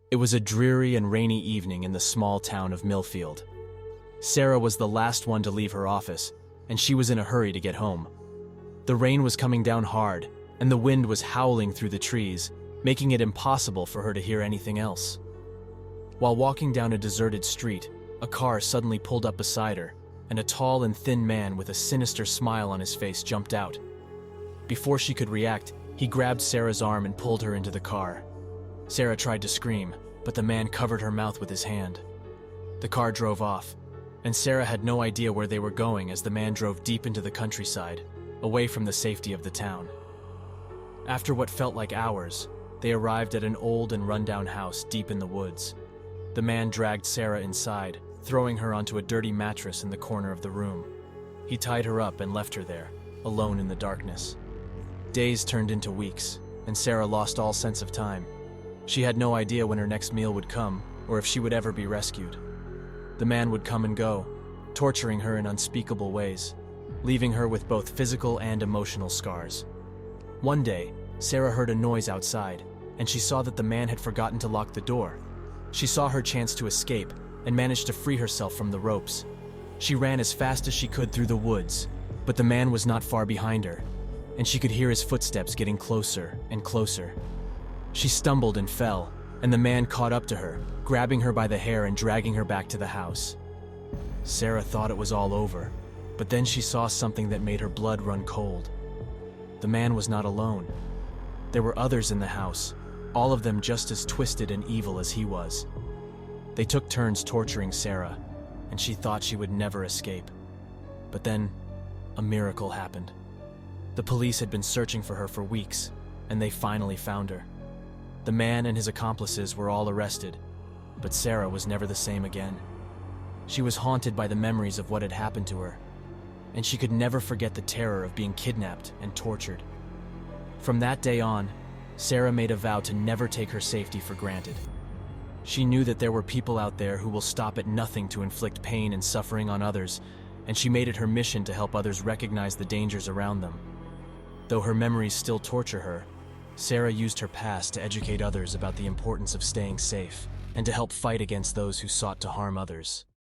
It was a dreary and rainy evening in the small town of Millfield. Sarah was the last one to leave her office, and she was in a hurry to get home. The rain was coming down hard, and the wind was howling through the trees, making it impossible for her to hear anything else. While walking down a deserted street, a car suddenly pulled up beside her, and a tall and thin man with a sinister smile on his face jumped out. Before she could react, he grabbed Sarah's arm and pulled her into the car. Sarah tried to scream, but the man covered her mouth with his hand. The car drove off, and Sarah had no idea where they were going as the man drove deep into the countryside, away from the safety of the town. After what felt like hours, they arrived at an old and rundown house deep in the woods. The man dragged Sarah inside, throwing her onto a dirty mattress in the corner of the room. He tied her up and left her there, alone in the darkness. Days turned into weeks, and Sarah lost all sense of time. She had no idea when her next meal would come, or if she would ever be rescued. The man would come and go, torturing her in unspeakable ways, leaving her with both physical and emotional scars. One day, Sarah heard a noise outside, and she saw that the man had forgotten to lock the door. She saw her chance to escape, and managed to free herself from the ropes. She ran as fast as she could through the woods, but the man was not far behind her, and she could hear his footsteps getting closer and closer. She stumbled and fell, and the man caught up to her, grabbing her by the hair and dragging her back to the house. Sarah thought it was all over, but then she saw something that made her blood run cold. The man was not alone. There were others in the house, all of them just as twisted and evil as he was. They took turns torturing Sarah, and she thought she would never escape. But then, a miracle happened. The police had been searching for her for weeks, and they finally found her. The man and his accomplices were all arrested, but Sarah was never the same again. She was haunted by the memories of what had happened to her, and she could never forget the terror of being kidnapped and tortured. From that day on, Sarah made a vow to never take her safety for granted. She knew that there were people out there who will stop at nothing to inflict pain and suffering on others, and she made it her mission to help others recognize the dangers around them. Though her memories still torture her, Sarah used her past to educate others about the importance of staying safe and to help fight against those who sought to harm others.